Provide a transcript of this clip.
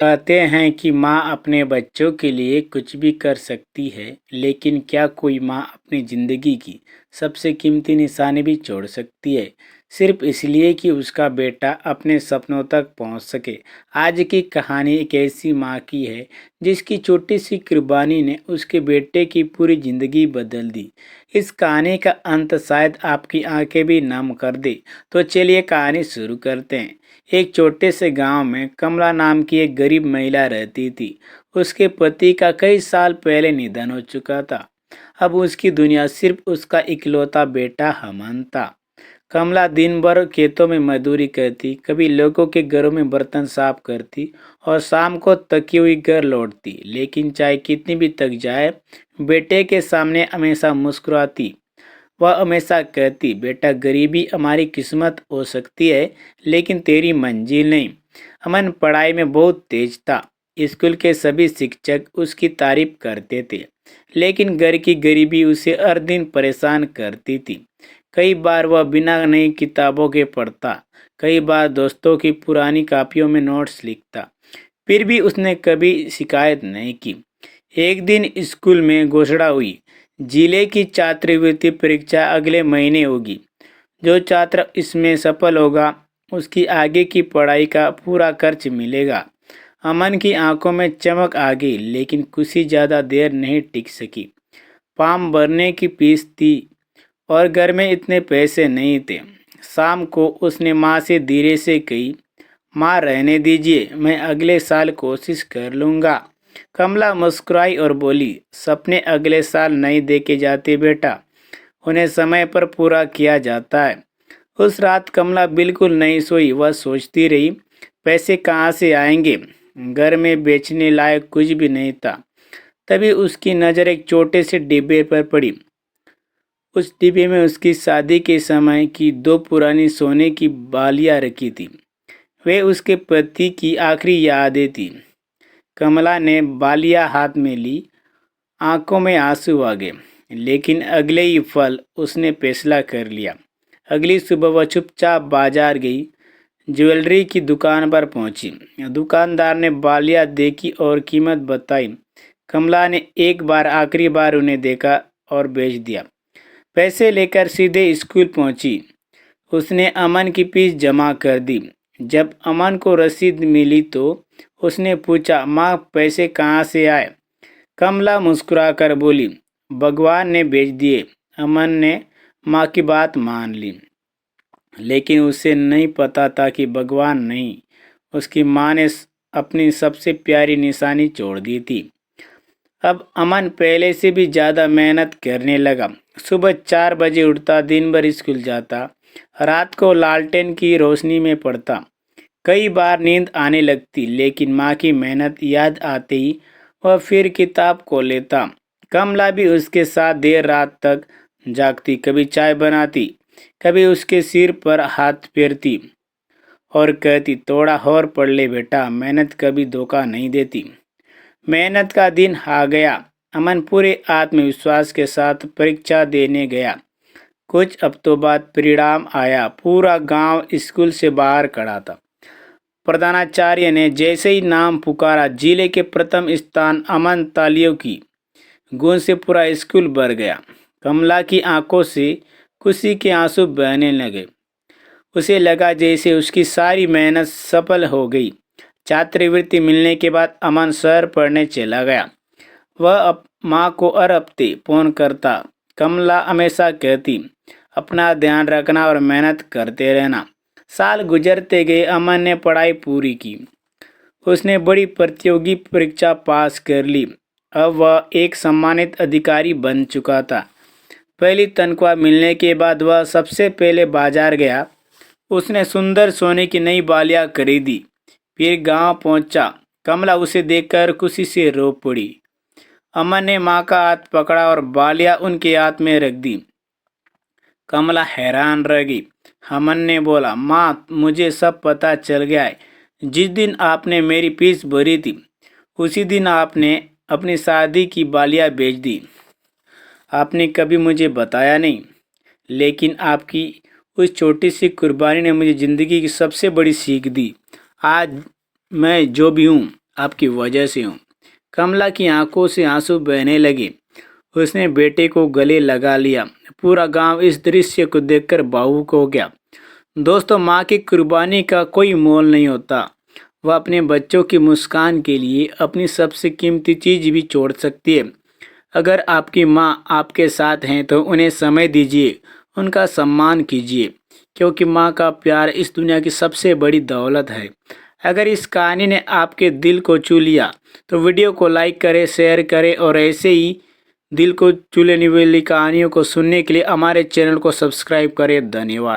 कहते हैं कि माँ अपने बच्चों के लिए कुछ भी कर सकती है, लेकिन क्या कोई माँ अपनी जिंदगी की सबसे कीमती निशानी भी छोड़ सकती है, सिर्फ इसलिए कि उसका बेटा अपने सपनों तक पहुंच सके? आज की कहानी एक ऐसी माँ की है जिसकी छोटी सी कुर्बानी ने उसके बेटे की पूरी जिंदगी बदल दी। इस कहानी का अंत शायद आपकी आंखें भी नम कर दे। तो चलिए कहानी शुरू करते हैं। एक छोटे से गांव में कमला नाम की एक गरीब महिला रहती थी। उसके पति का कई साल पहले निधन हो चुका था। अब उसकी दुनिया सिर्फ उसका इकलौता बेटा अमन था। कमला दिन भर खेतों में मजदूरी करती, कभी लोगों के घरों में बर्तन साफ करती और शाम को थकी हुई घर लौटती। लेकिन चाहे कितनी भी थक जाए, बेटे के सामने हमेशा मुस्कुराती। वह हमेशा कहती, बेटा गरीबी हमारी किस्मत हो सकती है, लेकिन तेरी मंजिल नहीं। अमन पढ़ाई में बहुत तेज था। स्कूल के सभी शिक्षक उसकी तारीफ करते थे, लेकिन घर की गरीबी उसे हर दिन परेशान करती थी। कई बार वह बिना नई किताबों के पढ़ता, कई बार दोस्तों की पुरानी कापियों में नोट्स लिखता। फिर भी उसने कभी शिकायत नहीं की। एक दिन स्कूल में घोषणा हुई, जिले की छात्रवृत्ति परीक्षा अगले महीने होगी। जो छात्र इसमें सफल होगा, उसकी आगे की पढ़ाई का पूरा खर्च मिलेगा। अमन की आंखों में चमक आ गई, लेकिन खुशी ज़्यादा देर नहीं टिक सकी। फॉर्म भरने की फीस थी और घर में इतने पैसे नहीं थे। शाम को उसने माँ से धीरे से कही, माँ रहने दीजिए, मैं अगले साल कोशिश कर लूँगा। कमला मुस्कुराई और बोली, सपने अगले साल नहीं देखे जाते बेटा, उन्हें समय पर पूरा किया जाता है। उस रात कमला बिल्कुल नहीं सोई। वह सोचती रही, पैसे कहाँ से आएंगे, घर में बेचने लायक कुछ भी नहीं था। तभी उसकी नज़र एक छोटे से डिब्बे पर पड़ी। उस डिब्बे में उसकी शादी के समय की दो पुरानी सोने की बालियां रखी थी। वे उसके पति की आखिरी यादें थी। कमला ने बालियां हाथ में ली, आंखों में आंसू आ गए। लेकिन अगले ही पल उसने फैसला कर लिया। अगली सुबह वह चुपचाप बाजार गई, ज्वेलरी की दुकान पर पहुंची। दुकानदार ने बालियां देखी और कीमत बताई। कमला ने एक बार आखिरी बार उन्हें देखा और बेच दिया। पैसे लेकर सीधे स्कूल पहुंची। उसने अमन की फीस जमा कर दी। जब अमन को रसीद मिली तो उसने पूछा, माँ पैसे कहाँ से आए? कमला मुस्कुराकर बोली, भगवान ने भेज दिए। अमन ने माँ की बात मान ली, लेकिन उसे नहीं पता था कि भगवान नहीं, उसकी माँ ने अपनी सबसे प्यारी निशानी छोड़ दी थी। अब अमन पहले से भी ज़्यादा मेहनत करने लगा। सुबह 4 बजे उठता, दिन भर स्कूल जाता, रात को लालटेन की रोशनी में पढ़ता। कई बार नींद आने लगती, लेकिन माँ की मेहनत याद आते ही वह फिर किताब खोल लेता। कमला भी उसके साथ देर रात तक जागती, कभी चाय बनाती, कभी उसके सिर पर हाथ फेरती और कहती, थोड़ा और पढ़ ले बेटा, मेहनत कभी धोखा नहीं देती। मेहनत का दिन आ गया। अमन पूरे आत्मविश्वास के साथ परीक्षा देने गया। कुछ हफ्तों बाद परिणाम आया। पूरा गांव स्कूल से बाहर खड़ा था। प्रधानाचार्य ने जैसे ही नाम पुकारा, जिले के प्रथम स्थान अमन, तालियों की गूंज से पूरा स्कूल भर गया। कमला की आंखों से खुशी के आंसू बहने लगे। उसे लगा जैसे उसकी सारी मेहनत सफल हो गई। छात्रवृत्ति मिलने के बाद अमन शहर पढ़ने चला गया। वह माँ को हर हफ्ते फोन करता। कमला हमेशा कहती, अपना ध्यान रखना और मेहनत करते रहना। साल गुजरते गए, अमन ने पढ़ाई पूरी की। उसने बड़ी प्रतियोगी परीक्षा पास कर ली। अब वह एक सम्मानित अधिकारी बन चुका था। पहली तनख्वाह मिलने के बाद वह सबसे पहले बाजार गया। उसने सुंदर सोने की नई बालियां खरीदी। फिर गांव पहुंचा। कमला उसे देखकर खुशी से रो पड़ी। अमन ने माँ का हाथ पकड़ा और बालियां उनके हाथ में रख दी। कमला हैरान रह गई। अमन ने बोला, माँ मुझे सब पता चल गया है। जिस दिन आपने मेरी फीस भरी थी, उसी दिन आपने अपनी शादी की बालियां बेच दी। आपने कभी मुझे बताया नहीं, लेकिन आपकी उस छोटी सी कुर्बानी ने मुझे ज़िंदगी की सबसे बड़ी सीख दी। आज मैं जो भी हूँ, आपकी वजह से हूँ। कमला की आंखों से आंसू बहने लगे। उसने बेटे को गले लगा लिया। पूरा गांव इस दृश्य को देखकर भावुक हो गया। दोस्तों, माँ की कुर्बानी का कोई मोल नहीं होता। वह अपने बच्चों की मुस्कान के लिए अपनी सबसे कीमती चीज भी छोड़ सकती है। अगर आपकी माँ आपके साथ हैं तो उन्हें समय दीजिए, उनका सम्मान कीजिए, क्योंकि माँ का प्यार इस दुनिया की सबसे बड़ी दौलत है। अगर इस कहानी ने आपके दिल को छू लिया तो वीडियो को लाइक करें, शेयर करें और ऐसे ही दिल को छू लेने वाली कहानियों को सुनने के लिए हमारे चैनल को सब्सक्राइब करें। धन्यवाद।